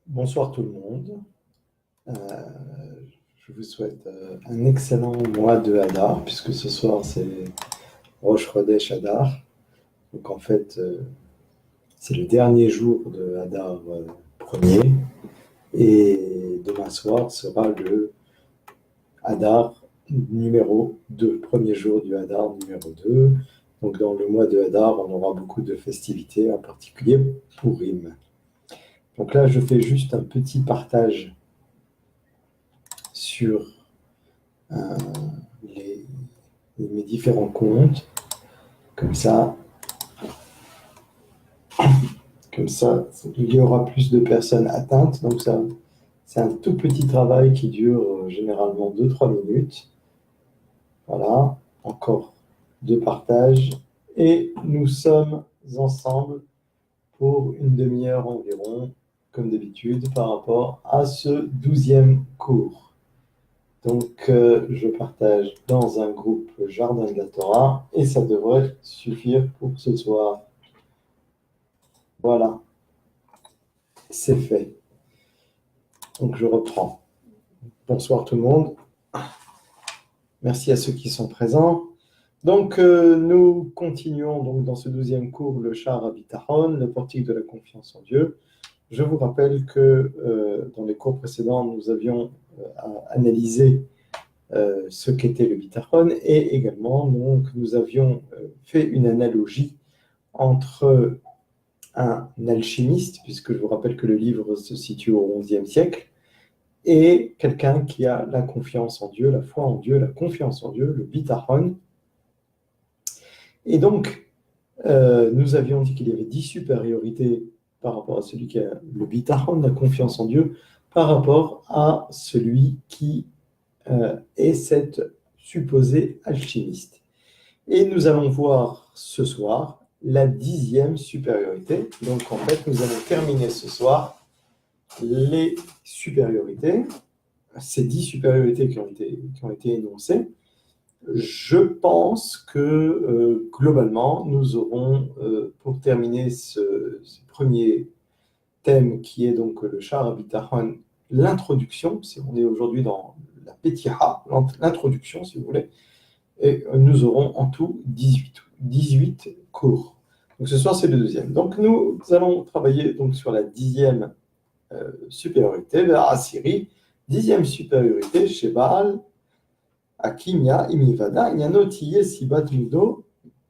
Bonsoir tout le monde. Euh, je vous souhaite un excellent mois de Hadar, puisque ce soir c'est Rosh Chodesh Hadar. Donc en fait, c'est le dernier jour de Hadar premier, et demain soir sera le Hadar numéro 2, premier jour du Hadar numéro 2. Donc dans le mois de Hadar, on aura beaucoup de festivités, en particulier Purim. Donc là, je fais juste un petit partage sur euh, mes différents comptes. Comme ça, il y aura plus de personnes atteintes. Donc ça, c'est un tout petit travail qui dure généralement 2-3 minutes. Voilà, encore deux partages. Et nous sommes ensemble pour une demi-heure environ, comme d'habitude, par rapport à ce 12e cours. Donc, je partage dans un groupe Jardin de la Torah et ça devrait suffire pour ce soir. Voilà, c'est fait. Donc, je reprends. Bonsoir tout le monde. Merci à ceux qui sont présents. Donc, nous continuons donc dans ce 12e cours le Sha'ar HaBitachon, le portique de la confiance en Dieu. Je vous rappelle que dans les cours précédents, nous avions analysé ce qu'était le bitachon, et également donc, nous avions fait une analogie entre un alchimiste, puisque je vous rappelle que le livre se situe au XIe siècle, et quelqu'un qui a la confiance en Dieu, la foi en Dieu, la confiance en Dieu, le bitachon. Et donc, nous avions dit qu'il y avait 10 supériorités par rapport à celui qui a le bitachon, la confiance en Dieu, par rapport à celui qui est cette supposé alchimiste. Et nous allons voir ce soir la 10e supériorité. Donc en fait, nous allons terminer ce soir les supériorités, ces 10 supériorités qui ont été énoncées. Je pense que globalement, nous aurons, pour terminer ce premier thème qui est donc le Sha'ar HaBitachon, l'introduction, on est aujourd'hui dans la Petiha, l'introduction si vous voulez, et nous aurons en tout 18 cours. Donc ce soir, c'est le deuxième. Donc nous allons travailler donc, sur la 10e supériorité, la Assyrie, 10e supériorité chez Baal, Akimia, Imivada, Inyanotiye, Sibat Mudo,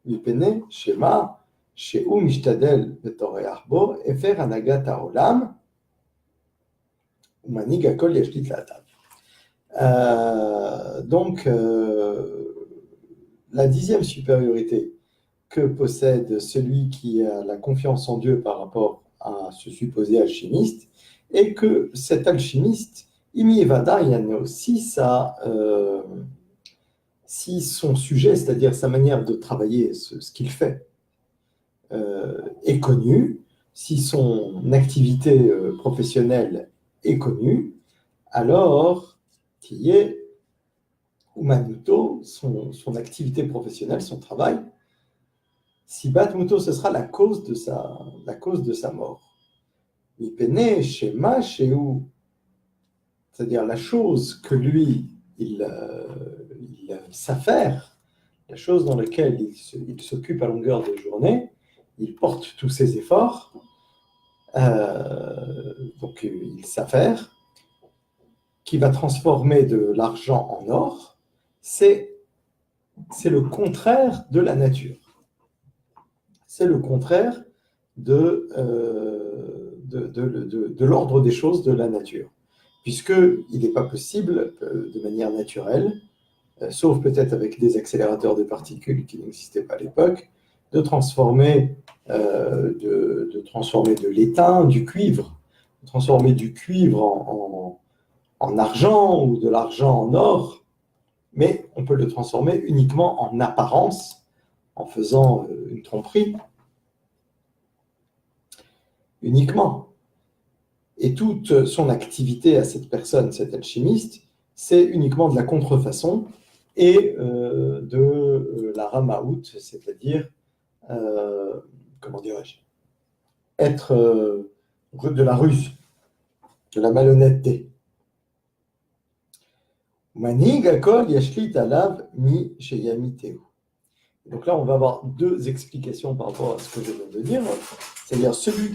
Mipene, Shema, Sheu Mishtadel, Betoreach Bo, Efer Anagat Haolam, Umanig Akol Yashlit Latav. Donc, la 10e supériorité que possède celui qui a la confiance en Dieu par rapport à ce supposé alchimiste, est que cet alchimiste, Imi Evada Yano, si son sujet, c'est-à-dire sa manière de travailler, ce qu'il fait, est connu, si son activité professionnelle est connue, alors qui est Umanuto, son activité professionnelle, son travail, Sibat Muto, ce sera la cause de sa mort. Mipene, Shema, Sheu, c'est-à-dire la chose que lui, il s'affaire, la chose dans laquelle il s'occupe à longueur de journée, il porte tous ses efforts, donc il s'affaire, qui va transformer de l'argent en or, c'est le contraire de la nature. C'est le contraire de l'ordre des choses de la nature. Puisqu'il n'est pas possible, de manière naturelle, sauf peut-être avec des accélérateurs de particules qui n'existaient pas à l'époque, de transformer de l'étain, du cuivre, de transformer du cuivre en argent ou de l'argent en or, mais on peut le transformer uniquement en apparence, en faisant une tromperie, uniquement. Et toute son activité à cette personne, cet alchimiste, c'est uniquement de la contrefaçon et de la ramaout, c'est-à-dire, comment dirais-je, être de la ruse. de la malhonnêteté. Manig akol yashlit alav mi sheyamiteu. Donc là, on va avoir deux explications par rapport à ce que je viens de dire. C'est-à-dire celui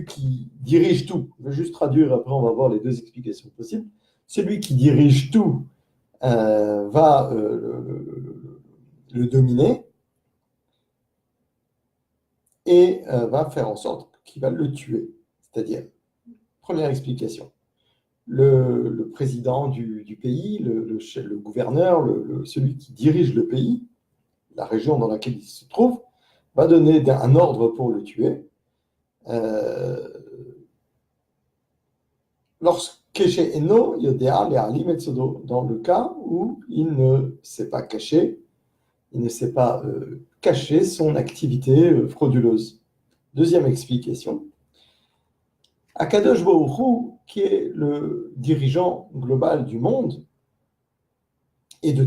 qui dirige tout, je vais juste traduire, après on va voir les deux explications possibles. Celui qui dirige tout va le dominer et va faire en sorte qu'il va le tuer. C'est-à-dire, première explication, le président du pays, le gouverneur, celui qui dirige le pays, la région dans laquelle il se trouve, va donner un ordre pour le tuer. Dans le cas où il ne s'est pas caché, il ne s'est pas caché son activité frauduleuse. Deuxième explication, Akadosh Baruch Hu, qui est le dirigeant global du monde et de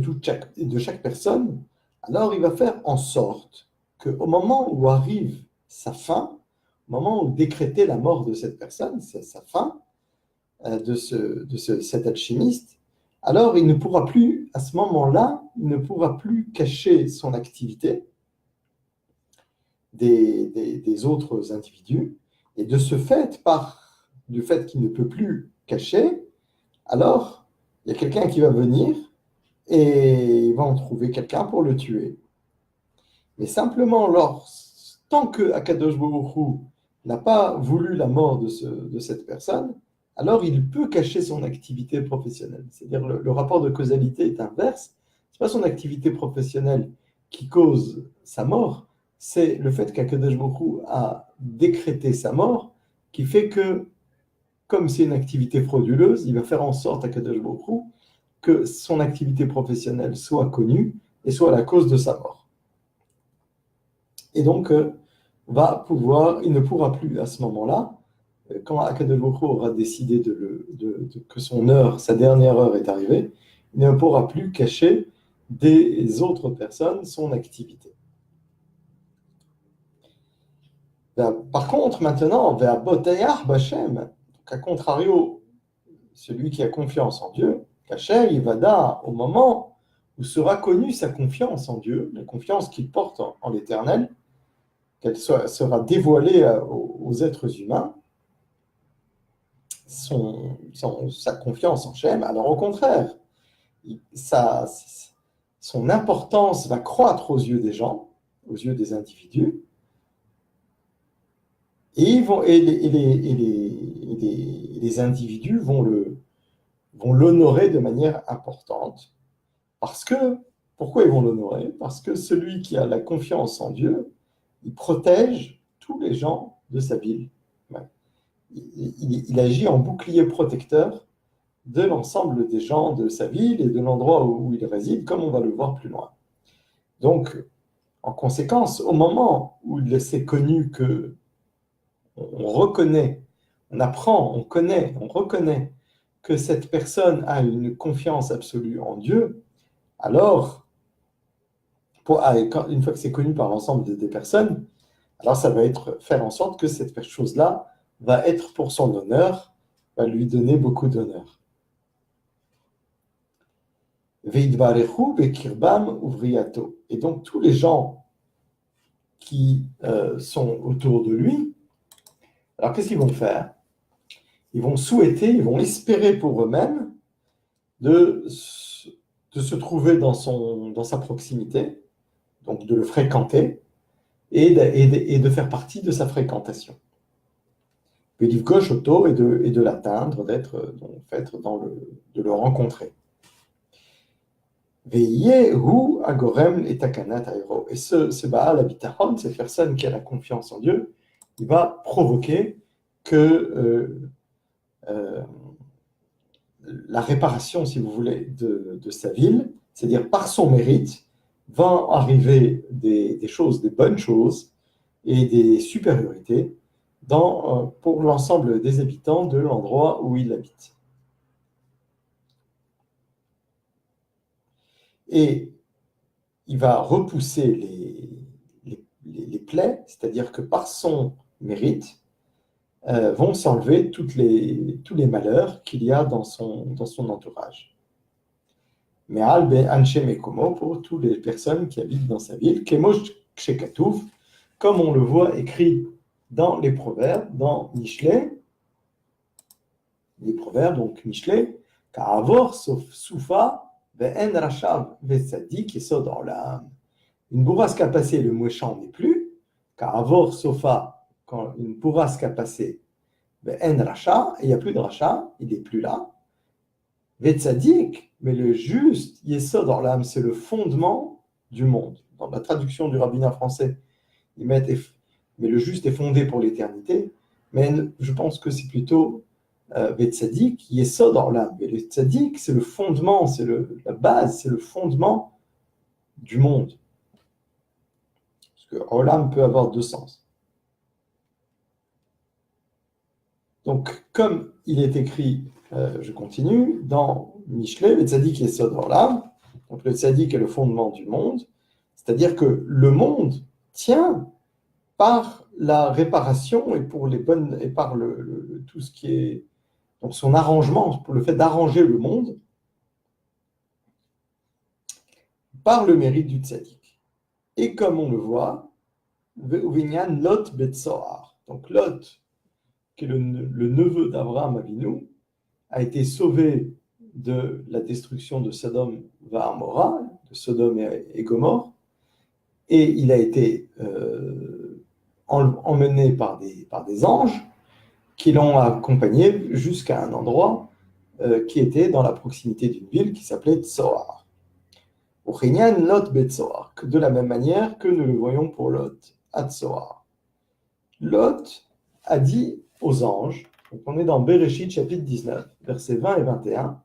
chaque personne, alors il va faire en sorte qu'au moment où arrive sa fin, au moment où décréter la mort de cette personne, c'est sa fin, cet alchimiste, alors il ne pourra plus, à ce moment-là, il ne pourra plus cacher son activité des autres individus, et de ce fait, du fait qu'il ne peut plus cacher, alors il y a quelqu'un qui va venir et il va en trouver quelqu'un pour le tuer. Mais simplement, tant que Akadosh Baruch Hu n'a pas voulu la mort de cette personne, alors il peut cacher son activité professionnelle. C'est-à-dire le rapport de causalité est inverse. Ce n'est pas son activité professionnelle qui cause sa mort, c'est le fait qu'Akadosh Baruch Hu a décrété sa mort qui fait que, comme c'est une activité frauduleuse, il va faire en sorte, Akadosh Baruch Hu, que son activité professionnelle soit connue et soit la cause de sa mort. Et donc, il ne pourra plus à ce moment-là, quand Akadosh Baruch Hu aura décidé que sa dernière heure est arrivée, il ne pourra plus cacher des autres personnes son activité. Par contre, maintenant, vers Botayach Bachem, à contrario, celui qui a confiance en Dieu, Kacher Yivada, au moment où sera connue sa confiance en Dieu, la confiance qu'il porte en l'Éternel, qu'elle sera dévoilée aux êtres humains, sa confiance en Shem, alors au contraire, son importance va croître aux yeux des gens, aux yeux des individus, et les individus vont l'honorer de manière importante. Pourquoi ils vont l'honorer? Parce que celui qui a la confiance en Dieu, il protège tous les gens de sa ville. Il agit en bouclier protecteur de l'ensemble des gens de sa ville et de l'endroit où il réside, comme on va le voir plus loin. Donc, en conséquence, au moment où il s'est connu que on reconnaît, on apprend, on connaît, on reconnaît que cette personne a une confiance absolue en Dieu, alors, une fois que c'est connu par l'ensemble des personnes, alors ça va faire en sorte que cette chose-là va être pour son honneur, va lui donner beaucoup d'honneur. Veidvarechu bekirbam uvriato. Et donc tous les gens qui sont autour de lui, alors qu'est-ce qu'ils vont faire? Ils vont souhaiter, ils vont espérer pour eux-mêmes de se trouver dans sa proximité, donc de le fréquenter et de faire partie de sa fréquentation. Veliv gauche auto et de l'atteindre, de le rencontrer. Veyehu agorem et takanat airo. Et ce Baal Abitachon, cette personne qui a la confiance en Dieu, il va provoquer que la réparation, si vous voulez, de sa ville, c'est-à-dire par son mérite, vont arriver des choses, des bonnes choses et des supériorités pour l'ensemble des habitants de l'endroit où il habite. Et il va repousser les plaies, c'est-à-dire que par son mérite, vont s'enlever tous les malheurs qu'il y a dans son entourage. Mais Anshe Mekomo, pour toutes les personnes qui habitent dans sa ville, Kemosh Kshekatouf, comme on le voit écrit dans les proverbes, dans Mishlei, les proverbes, donc Mishlei, Ka'avor Soufa ve'en Rashav ve'tzadik yesod olam. Une bourrasque a passé, le méchant n'est plus. Ka'avor Sofa, quand une bourrasque a passé, ve'en Rasha, et il n'y a plus de Rasha, il n'est plus là. Ve'tzadik, mais le juste, yesod olam, c'est le fondement du monde. Dans la traduction du rabbinat français, ils mettent mais le juste est fondé pour l'éternité, mais je pense que c'est plutôt Vetzadik, Yesod Olam. Mais le Tzadik, c'est le fondement, c'est la base, c'est le fondement du monde. Parce que Olam peut avoir deux sens. Donc, comme il est écrit, je continue, dans Mishlei, Vetzadik Yesod Olam, donc le Tzadik est le fondement du monde, c'est-à-dire que le monde tient par la réparation et pour les bonnes et par tout ce qui est donc son arrangement, pour le fait d'arranger le monde par le mérite du tzaddik. Et comme on le voit, Ve'uvinyan Lot Betzoar. Donc Lot, qui est le neveu d'Abraham Avinu, a été sauvé de la destruction de Sodome Va'amora, de Sodome et Gomorre, et il a été emmené par des anges qui l'ont accompagné jusqu'à un endroit qui était dans la proximité d'une ville qui s'appelait Tsoar. Lot Betsoar, de la même manière que nous le voyons pour Lot à Tsoar. Lot a dit aux anges, donc on est dans Bereshit chapitre 19, versets 20 et 21,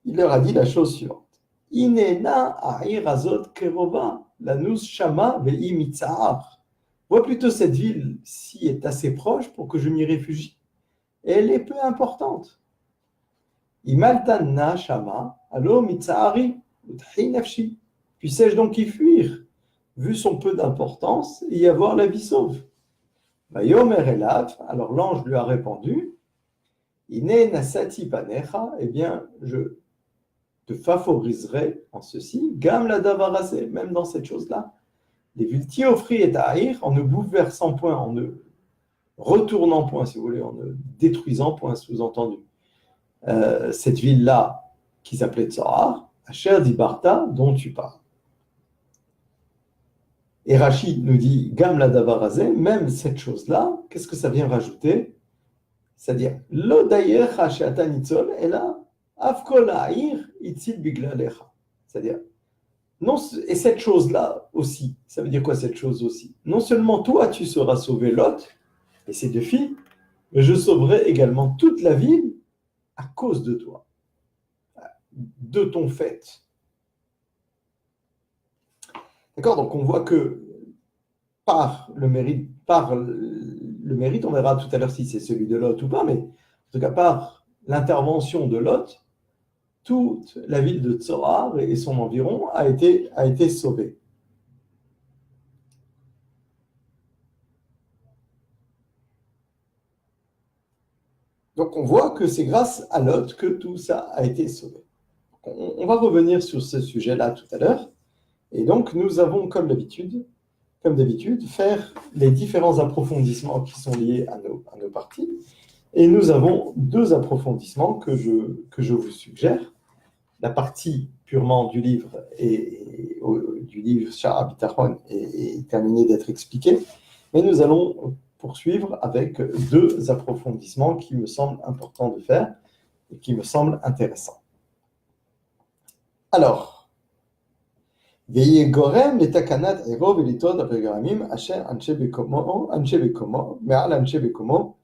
il leur a dit la chose suivante. Inena a'ir azot kerova lanus shama ve'i mitza'ar. Vois plutôt cette ville-ci est assez proche pour que je m'y réfugie. Et elle est peu importante. Imaltanna shama, alo mitzahari, utchi nafshi. Puissais-je donc y fuir, vu son peu d'importance, et y avoir la vie sauve? Vayomer elav, alors l'ange lui a répondu, Ine nasati panecha, eh bien, je te favoriserai en ceci, gam la davarase, même dans cette chose-là. Les vilti offri et ta'ir, en ne bouleversant point, en ne retournant point, si vous voulez, en ne détruisant point, sous-entendu. Cette ville-là, qui s'appelait Tsoar, Asher Dibarta, dont tu parles. Et Rachid nous dit, Gam la davarazé, même cette chose-là, qu'est-ce que ça vient rajouter? C'est-à-dire, Lo d'ailleurs Hasheata Nitzol, et là, Afkol Aïr, Itzil Biglalecha. C'est-à-dire, non, et cette chose-là aussi, ça veut dire quoi cette chose aussi? Non seulement toi, tu seras sauvé, Lot, et ses deux filles, mais je sauverai également toute la ville à cause de toi, de ton fait. D'accord? Donc on voit que par le mérite, on verra tout à l'heure si c'est celui de Lot ou pas, mais en tout cas par l'intervention de Lot, toute la ville de Tsoar et son environ a été sauvée. Donc on voit que c'est grâce à Lot que tout ça a été sauvé. On va revenir sur ce sujet-là tout à l'heure. Et donc nous avons, comme d'habitude, faire les différents approfondissements qui sont liés à nos parties. Et nous avons deux approfondissements que je vous suggère. La partie purement du livre du livre Sha'ar HaBitachon est terminée d'être expliquée, mais nous allons poursuivre avec deux approfondissements qui me semblent importants de faire et qui me semblent intéressants. Alors, Veillez gorem les takanat ero velitod apegaramim asher anche bekomo me'al anche bekomo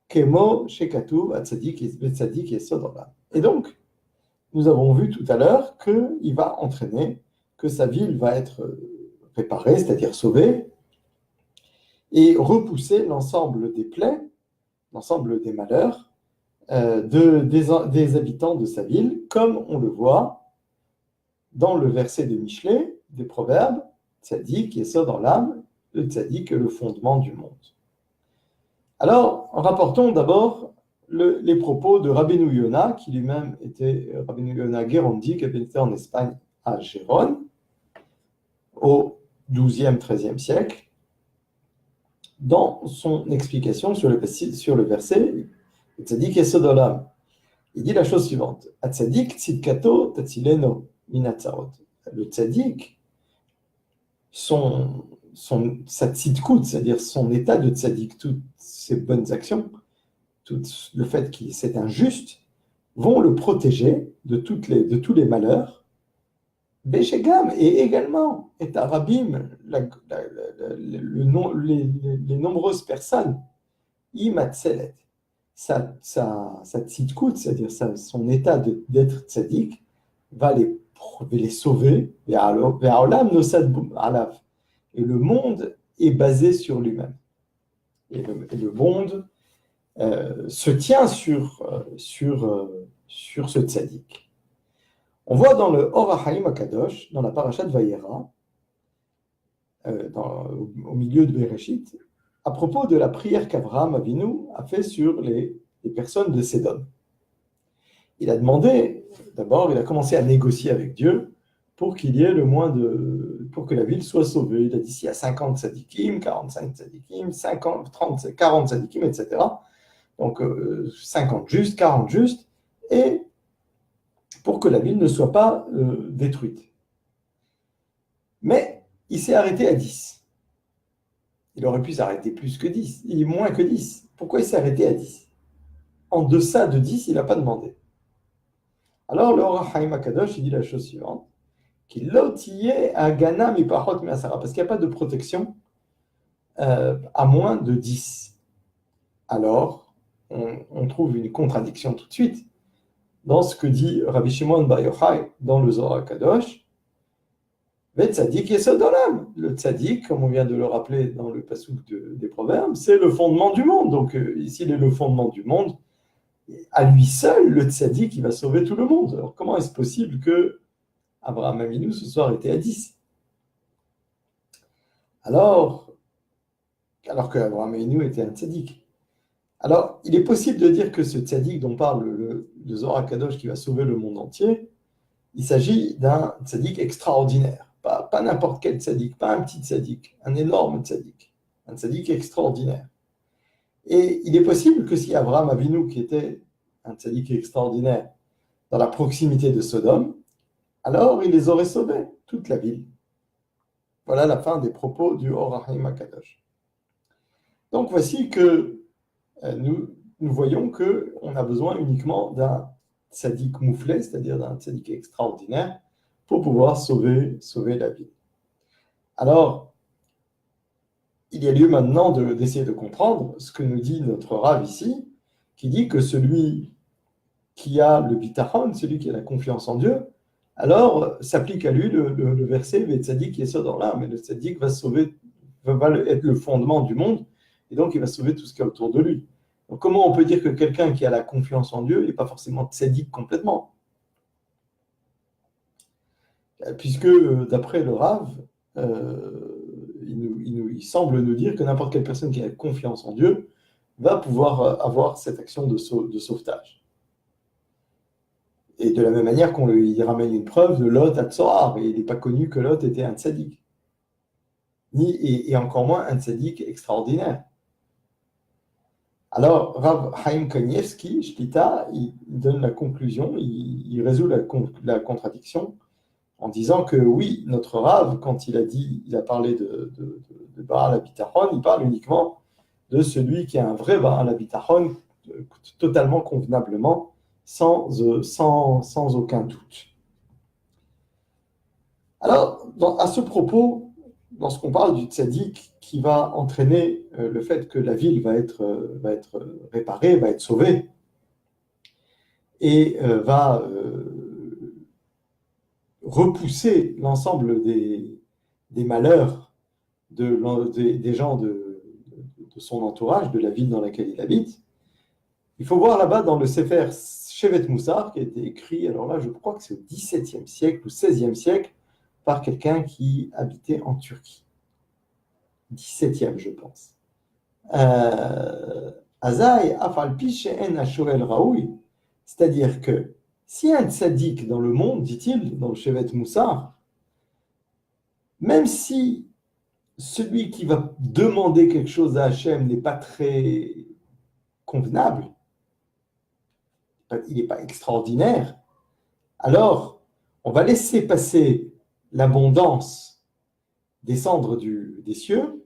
kemo shekatu atzadik yesod olam. Et donc, nous avons vu tout à l'heure qu'il va entraîner, que sa ville va être réparée, c'est-à-dire sauvée, et repousser l'ensemble des plaies, l'ensemble des malheurs des habitants de sa ville, comme on le voit dans le verset de Mishlei, des Proverbes, Tzadik, Yesod Olam, le Tzadik est le fondement du monde. Alors, rapportons d'abord les propos de Rabbeinu Yona, qui lui-même était Rabbeinu Yona Gerondi, qui était en Espagne à Gérone, au XIIe, XIIIe siècle, dans son explication sur le verset Tzadik Yesod Olam. Il dit la chose suivante: Tzadik tzidkato tatzileno minatzarot. Le tzadik, sa tzidkout, c'est-à-dire son état de tzadik, toutes ses bonnes actions, tout le fait qu'il c'est injuste, vont le protéger de tous les malheurs. Beshegam, et également, et Arabim, les nombreuses personnes, imatzelet, sa tzidkout, c'est-à-dire son état d'être tzadik, va les sauver, et le monde est basé sur lui-même. Et le monde se tient sur ce tzaddik. On voit dans le Or HaChaim HaKadosh, dans la parasha de Vayera, au milieu de Bereshit, à propos de la prière qu'Abraham Avinu a fait sur les personnes de Sédom. Il a demandé, d'abord, il a commencé à négocier avec Dieu pour qu'il y ait pour que la ville soit sauvée. Il a dit s'il y a 50 tzadikim, 45 tzadikim, 50, 30, 40 tzadikim, etc. Donc 50 justes, 40 justes, et pour que la ville ne soit pas détruite. Mais il s'est arrêté à 10. Il aurait pu s'arrêter plus que 10, il est moins que 10. Pourquoi il s'est arrêté à 10? En deçà de 10, il n'a pas demandé. Alors le Or HaChaim HaKadosh, il dit la chose suivante, qu'il l'otillait à Gana mipachot me'asara, parce qu'il n'y a pas de protection à moins de 10. Alors, on trouve une contradiction tout de suite dans ce que dit Rabbi Shimon Bar Yochai dans le Zohar HaKadosh. Le tzaddik yesod olam. Le tzaddik, comme on vient de le rappeler dans le passouk des Proverbes, c'est le fondement du monde. Donc ici, il est le fondement du monde. Et à lui seul, le tzaddik, il va sauver tout le monde. Alors comment est-ce possible que Abraham Avinu ce soir était à 10? Alors qu'Abraham Avinu était un tzaddik. Alors, il est possible de dire que ce tzaddik dont parle le Zohar HaKadosh qui va sauver le monde entier, il s'agit d'un tzaddik extraordinaire. Pas n'importe quel tzaddik, pas un petit tzaddik, un énorme tzaddik, un tzaddik extraordinaire. Et il est possible que si Abraham Avinu, qui était un tzaddik extraordinaire dans la proximité de Sodome, alors il les aurait sauvés, toute la ville. Voilà la fin des propos du Or HaChaim HaKadosh. Donc voici que nous voyons qu'on a besoin uniquement d'un tzaddik mouflé, c'est-à-dire d'un tzaddik extraordinaire, pour pouvoir sauver la vie. Alors, il y a lieu maintenant d'essayer de comprendre ce que nous dit notre Rav ici, qui dit que celui qui a le bitachon, celui qui a la confiance en Dieu, alors s'applique à lui le verset « Ve tzaddik yesod olam », mais le tzaddik va être le fondement du monde, et donc il va sauver tout ce qu'il y a autour de lui. Donc comment on peut dire que quelqu'un qui a la confiance en Dieu n'est pas forcément tzaddik complètement? Puisque d'après le Rav, il semble nous dire que n'importe quelle personne qui a confiance en Dieu va pouvoir avoir cette action de sauvetage. Et de la même manière qu'on lui ramène une preuve de Lot à Tzohar, et il n'est pas connu que Lot était un tzaddik, et encore moins un tzaddik extraordinaire. Alors, Rav Chaim Kanievski, Shlita, il donne la conclusion, il résout la contradiction en disant que oui, notre Rav, quand il a parlé de Baal HaBitachon, il parle uniquement de celui qui est un vrai Baal HaBitachon, totalement convenablement, sans aucun doute. Alors, à ce propos, lorsqu'on parle du tzaddik qui va entraîner le fait que la ville va être réparée, va être sauvée, et va repousser l'ensemble des malheurs des gens de son entourage, de la ville dans laquelle il habite, il faut voir là-bas dans le Sefer Shevet Moussar, qui a été écrit, alors là je crois que c'est au XVIIe siècle ou XVIe siècle, par quelqu'un qui habitait en Turquie. XVIIe, je pense. Azaï, afal pi she'en hashoel raoui. C'est-à-dire que si un tzaddik dans le monde, dit-il, dans le Shevet Moussar, même si celui qui va demander quelque chose à Hachem n'est pas très convenable, il n'est pas extraordinaire, alors on va laisser passer l'abondance descendre des cieux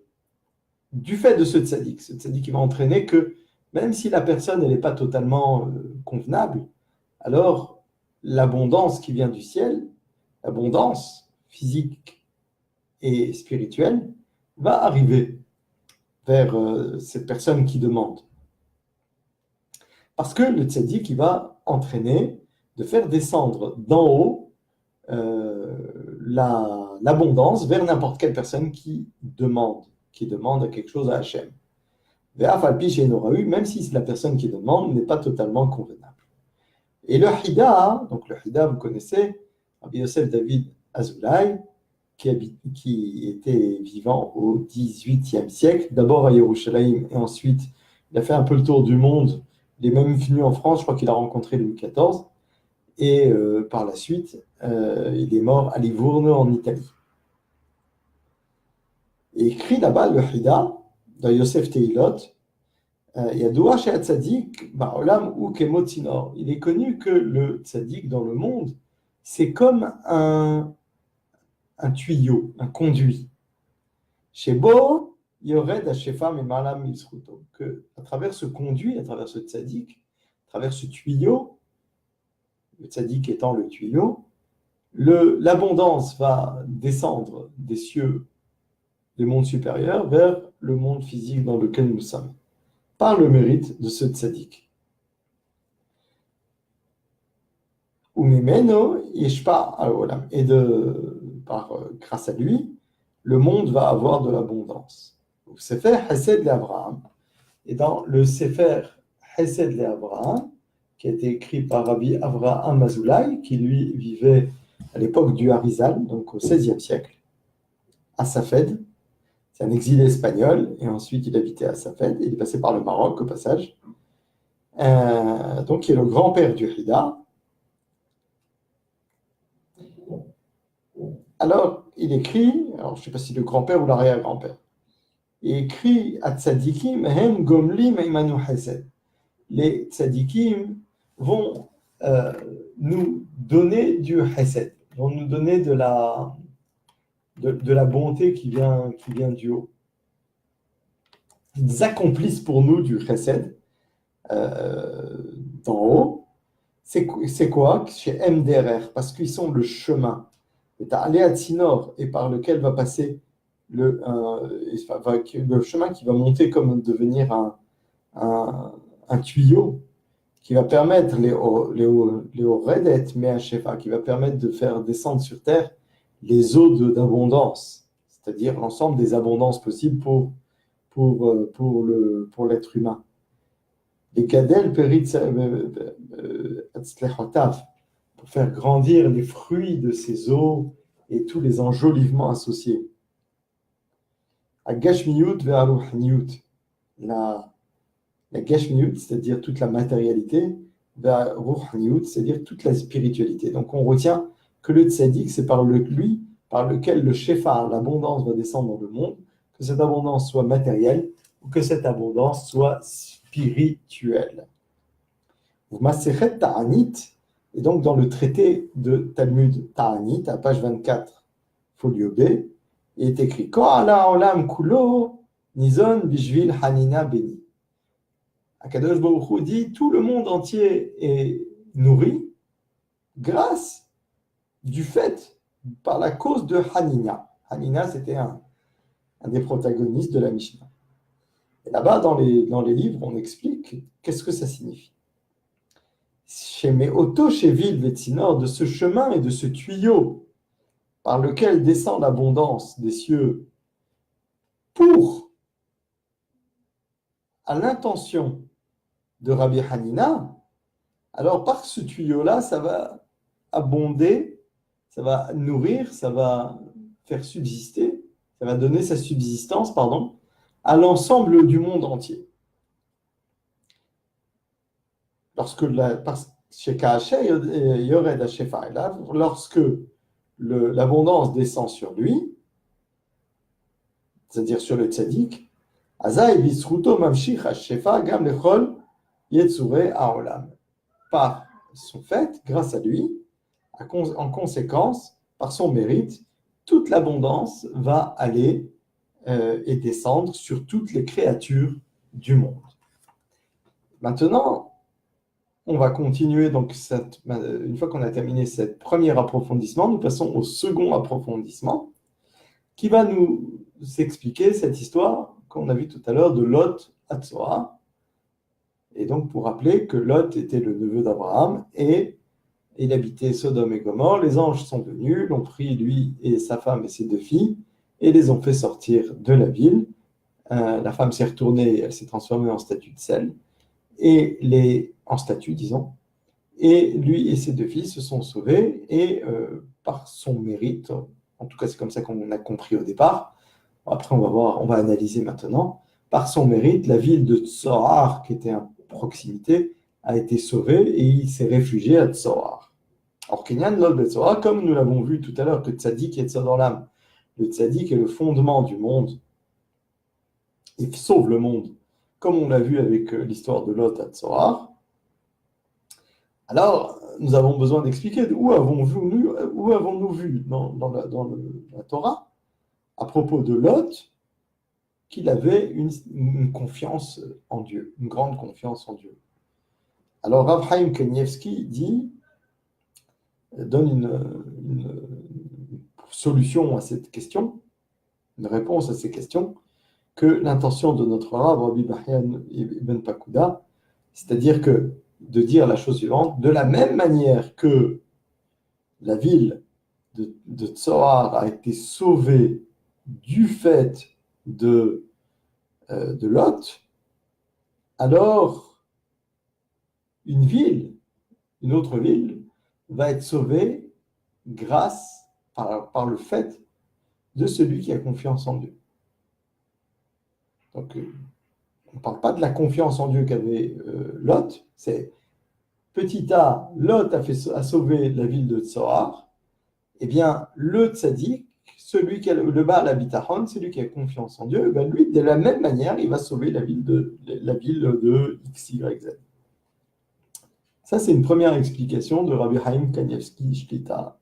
du fait de ce tzaddik. Ce tzaddik qui va entraîner que même si la personne n'est pas totalement convenable, alors l'abondance qui vient du ciel, l'abondance physique et spirituelle, va arriver vers cette personne qui demande. Parce que le tzaddik, il va entraîner de faire descendre d'en haut l'abondance vers n'importe quelle personne qui demande quelque chose à Hachem. Même si la personne qui demande n'est pas totalement convenable. Et le Hida, donc le Hida, vous connaissez, Rabbi Yosef David Azoulay, qui était vivant au XVIIIe siècle, d'abord à Yerushalayim, et ensuite il a fait un peu le tour du monde. Il est même venu en France, je crois qu'il a rencontré Louis XIV, et par la suite, il est mort à Livourno en Italie. Et écrit là-bas le Hida, dans Yosef Teilot, il est connu que le tzaddik dans le monde, c'est comme un tuyau, un conduit. Shebo yored hashefa memalam milzchuto. Que à travers ce conduit, à travers ce tzaddik, à travers ce tuyau, le tzaddik étant le tuyau, l'abondance va descendre des cieux, des mondes supérieurs, vers le monde physique dans lequel nous sommes, par le mérite de ce tzaddik. Et grâce à lui, le monde va avoir de l'abondance. Sefer Hesed l'Abraham. Et dans le Sefer Hesed l'Abraham, qui a été écrit par Rabbi Avraham Azoulay, qui lui vivait à l'époque du Harizal, donc au XVIe siècle, à Safed. C'est un exilé espagnol, et ensuite il habitait à Safed, il est passé par le Maroc au passage. Donc il est le grand-père du Hida. Alors il écrit, alors je ne sais pas si le grand-père ou l'arrière-grand-père, il écrit à Tzadikim, Hem Gomlim Imanu Hesed. Les Tzadikim vont nous donner du Hesed, vont nous donner de la bonté qui vient du haut. Ils accomplissent pour nous du Hesed d'en haut. C'est quoi? Chez MDRR, parce qu'ils sont le chemin. C'est Aléa Tsinor, et par lequel va passer le chemin qui va monter comme devenir un tuyau qui va permettre les Oredet Me'ashefa, qui va permettre de faire descendre sur terre les eaux d'abondance, c'est-à-dire l'ensemble des abondances possibles pour l'être humain. Les Gadel Perit Atzlechotav, pour faire grandir les fruits de ces eaux et tous les enjolivements associés. À Gashmiyut ve'aruchniyut, la Gashmiyut, c'est-à-dire toute la matérialité, ve'aruchniyut, c'est-à-dire toute la spiritualité. Donc on retient que le tzaddik, c'est par lequel le shefar, l'abondance, va descendre dans le monde, que cette abondance soit matérielle ou que cette abondance soit spirituelle. Masechet Ta'anit, et donc dans le traité de Talmud Ta'anit, à page 24, folio B, il est écrit Ko'ala olam kulo nizon bishvil hanina beni. Akadosh Baruch Hu dit tout le monde entier est nourri grâce du fait, par la cause de Hanina. Hanina, c'était un des protagonistes de la Mishnah. Et là-bas, dans les livres, on explique qu'est-ce que ça signifie. Chez Meoto, chez Vil Vetsinor, de ce chemin et de ce tuyau par lequel descend l'abondance des cieux à l'intention de Rabbi Hanina, alors par ce tuyau-là, ça va abonder, ça va nourrir, ça va faire subsister, ça va donner sa subsistance, à l'ensemble du monde entier. Lorsque l'abondance descend sur lui, c'est-à-dire sur le tzaddik, par son fait, grâce à lui, en conséquence, par son mérite, toute l'abondance va aller et descendre sur toutes les créatures du monde. Maintenant, on va continuer, donc une fois qu'on a terminé ce premier approfondissement, nous passons au second approfondissement, qui va nous expliquer cette histoire qu'on a vue tout à l'heure de Lot à Tsoar. Et donc, pour rappeler que Lot était le neveu d'Abraham et il habitait Sodome et Gomorrhe, les anges sont venus, l'ont pris, lui et sa femme et ses 2 filles, et les ont fait sortir de la ville. La femme s'est retournée, elle s'est transformée en statue de sel, en statue, disons, et lui et ses 2 filles se sont sauvés, et par son mérite, en tout cas c'est comme ça qu'on a compris au départ, après on va analyser maintenant, par son mérite, la ville de Tsoar, qui était à proximité, a été sauvée, et il s'est réfugié à Tsoar. Alors, Kenyan, Lol Betzoar, comme nous l'avons vu tout à l'heure, que Tzadik est dans l'âme. Le Tzadik est le fondement du monde. Il sauve le monde, comme on l'a vu avec l'histoire de Lot à Tzoar. Alors, nous avons besoin d'expliquer où avons-nous vu dans la Torah, à propos de Lot, qu'il avait une confiance en Dieu, une grande confiance en Dieu. Alors, Rav Chaim Kanievski donne une solution à cette question, une réponse à ces questions, que l'intention de notre Rav, Rabbi Bahian Ibn Pakuda, c'est-à-dire que de dire la chose suivante, de la même manière que la ville de Tsoar a été sauvée du fait de Lot, alors une autre ville, va être sauvée par le fait de celui qui a confiance en Dieu. Donc, on ne parle pas de la confiance en Dieu qu'avait Lot, c'est petit a, Lot a sauvé la ville de Tsoar, eh bien, le tzaddik, le Baal Habitachon, celui qui a confiance en Dieu, ben lui, de la même manière, il va sauver la ville de X, Y, Z. Ça, c'est une première explication de Rabbi Chaim Kanievski Shlita.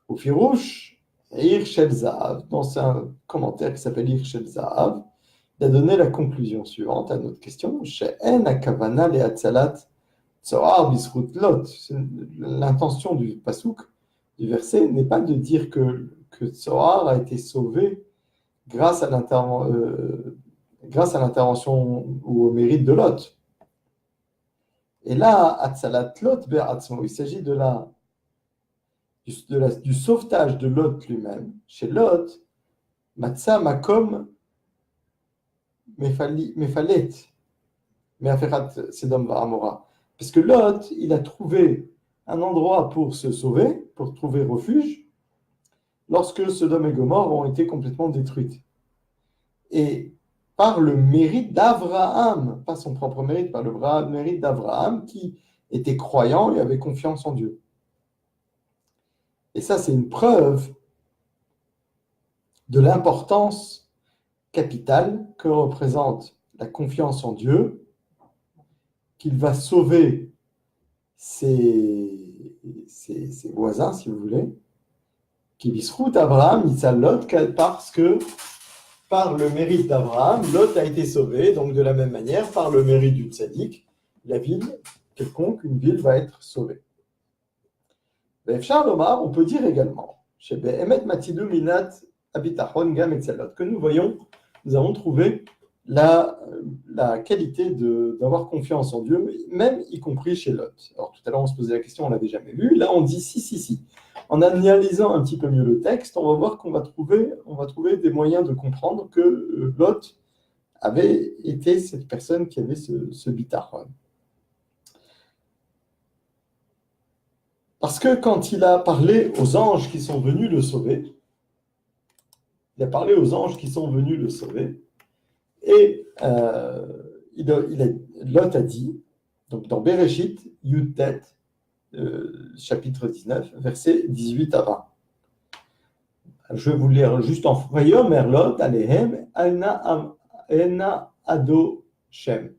Au Firouche, Hirshel Zahav, dans un commentaire qui s'appelle Hirshel Zahav, il a donné la conclusion suivante à notre question. She'en hakavana le'atzalat tsoar bisrut Lot. L'intention du pasouk, du verset, n'est pas de dire que Tsoar a été sauvé grâce à l'intervention ou au mérite de Lot. Et là, Atzalat Lot be'atzmo, il s'agit du sauvetage de Lot lui-même. Chez Lot, Matza Makom Mefalet, Meaferat Sedom Va'amora. Parce que Lot, il a trouvé un endroit pour se sauver, pour trouver refuge, lorsque Sodome et Gomorre ont été complètement détruites. Et par le mérite d'Abraham, pas son propre mérite, par le mérite d'Abraham qui était croyant et avait confiance en Dieu. Et ça, c'est une preuve de l'importance capitale que représente la confiance en Dieu, qu'il va sauver ses voisins, si vous voulez, qui visrout Abraham, Lot, parce que par le mérite d'Abraham, Lot a été sauvé, donc de la même manière, par le mérite du tzaddik, la ville, quelconque, une ville va être sauvée. On peut dire également, que nous avons trouvé la qualité d'avoir confiance en Dieu, même y compris chez Lot. Alors tout à l'heure on se posait la question, on ne l'avait jamais vu, là on dit si. En analysant un petit peu mieux le texte, on va voir qu'on va trouver des moyens de comprendre que Lot avait été cette personne qui avait ce bitachon. Parce que quand il a parlé aux anges qui sont venus le sauver, Et Lot a dit, donc dans Bereshit, Yud-Tet, chapitre 19, versets 18 à 20. Je vais vous lire juste en Vayomer Lot Alehem Ena Ado Shem.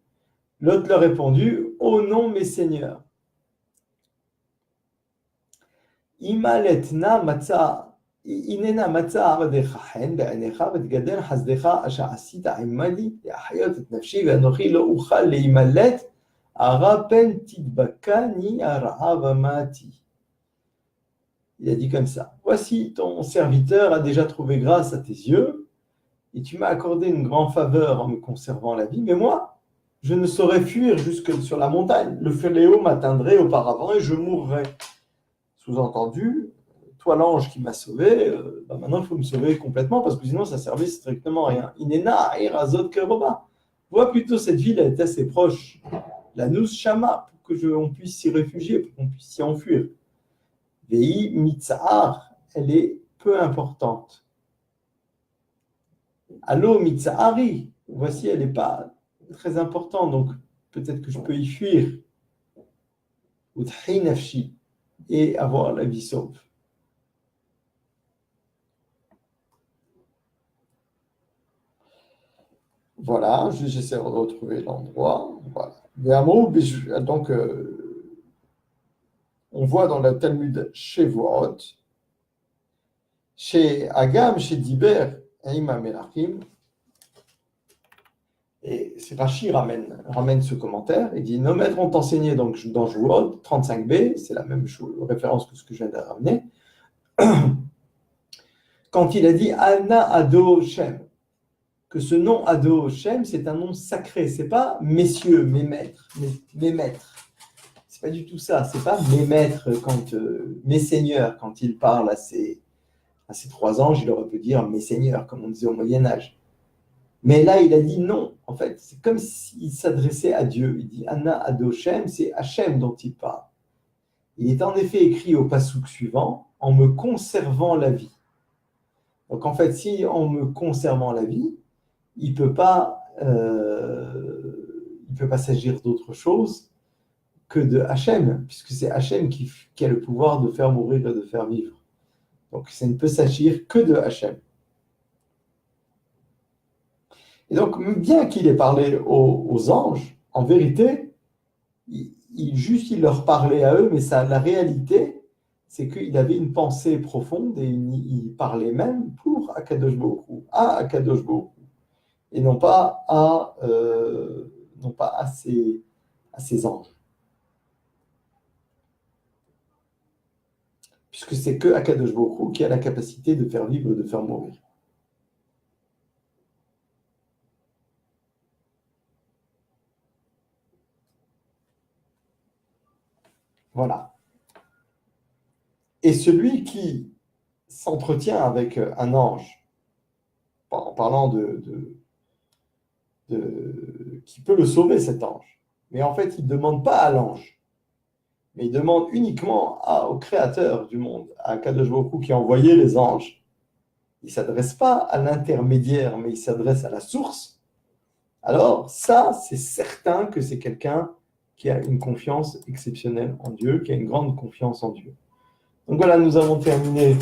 Lot leur répondu, ô non mes seigneurs. Imaletna matza inena matza avadecha hen be'anecha v'tgadel hasdecha asher asita imali le'achayot et nafshi ve'anochi lo uchal leimalet ara pen tidbakani arahav amati. Il a dit comme ça, voici ton serviteur a déjà trouvé grâce à tes yeux et tu m'as accordé une grande faveur en me conservant la vie, mais moi, je ne saurais fuir jusque sur la montagne. Le fléau m'atteindrait auparavant et je mourrais. Sous-entendu, toi l'ange qui m'a sauvé, maintenant il faut me sauver complètement parce que sinon ça servait strictement à rien. Inena irazot keroba. Vois plutôt cette ville, elle est assez proche. La nous shama, pour qu'on puisse s'y réfugier, pour qu'on puisse s'y enfuir. Vei mitzahar, elle est peu importante. Allo mitzahari, voici, elle n'est pas très importante, donc peut-être que je peux y fuir. Uthi nafshi, et avoir la vie sauve. Voilà, j'essaie de retrouver l'endroit. Voilà. Donc, on voit dans le Talmud Shevuot, chez Agam, chez Diber, Aïma Melachim, et Rashi ramène ce commentaire, il dit, nos maîtres ont enseigné donc, dans Shevuot, 35b, c'est la même référence que ce que je viens de ramener, quand il a dit Anna Ado Shem, que ce nom Ado Shem, c'est un nom sacré, c'est pas messieurs, mes maîtres, mes maîtres. C'est pas du tout ça, c'est pas mes maîtres, mes seigneurs, quand il parle à ces 3 anges, il aurait pu dire mes seigneurs, comme on disait au Moyen-Âge. Mais là, il a dit non, en fait, c'est comme s'il s'adressait à Dieu. Il dit Anna Ado Shem, c'est Hachem dont il parle. Il est en effet écrit au passouk suivant, en me conservant la vie. Donc en fait, si en me conservant la vie, il ne peut pas s'agir d'autre chose que de Hachem, puisque c'est Hachem qui a le pouvoir de faire mourir et de faire vivre. Donc ça ne peut s'agir que de Hachem. Et donc, bien qu'il ait parlé aux anges, en vérité, il leur parlait à eux, mais la réalité, c'est qu'il avait une pensée profonde et il parlait même pour Akadosh Baruch Hu, à Akadosh Baruch Hu, et non pas à ses anges. Puisque c'est que Akadosh Baruch Hu qui a la capacité de faire vivre et de faire mourir. Voilà. Et celui qui s'entretient avec un ange, en parlant qui peut le sauver, cet ange, mais en fait, il ne demande pas à l'ange, mais il demande uniquement au Créateur du monde, à Kadosh Baruch Hu qui a envoyé les anges. Il ne s'adresse pas à l'intermédiaire, mais il s'adresse à la source. Alors, ça, c'est certain que c'est quelqu'un qui a une confiance exceptionnelle en Dieu, qui a une grande confiance en Dieu. Donc voilà, nous avons terminé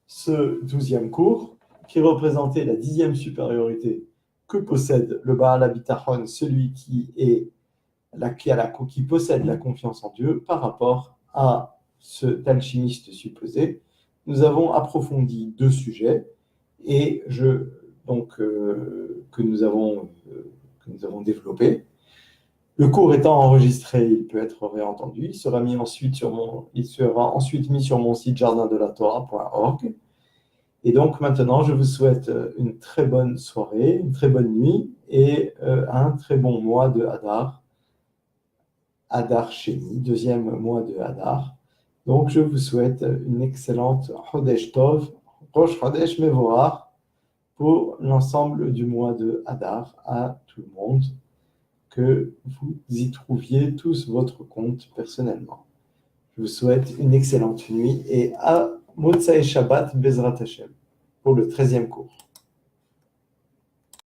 ce 12e cours qui représentait la 10e supériorité que possède le Baal HaBitachon, celui qui possède la confiance en Dieu par rapport à ce alchimiste supposé. Nous avons approfondi 2 sujets et que nous avons développés. Le cours étant enregistré, il peut être réentendu. Il sera ensuite mis sur mon site jardindelatorah.org. Et donc maintenant, je vous souhaite une très bonne soirée, une très bonne nuit et un très bon mois de Hadar. Hadar Sheni, 2e mois de Hadar. Donc je vous souhaite une excellente Chodesh Tov, Rosh Chodesh Mevorach pour l'ensemble du mois de Hadar à tout le monde. Que vous y trouviez tous votre compte personnellement. Je vous souhaite une excellente nuit et à Motsai Shabbat Bezrat Hashem pour le 13e cours.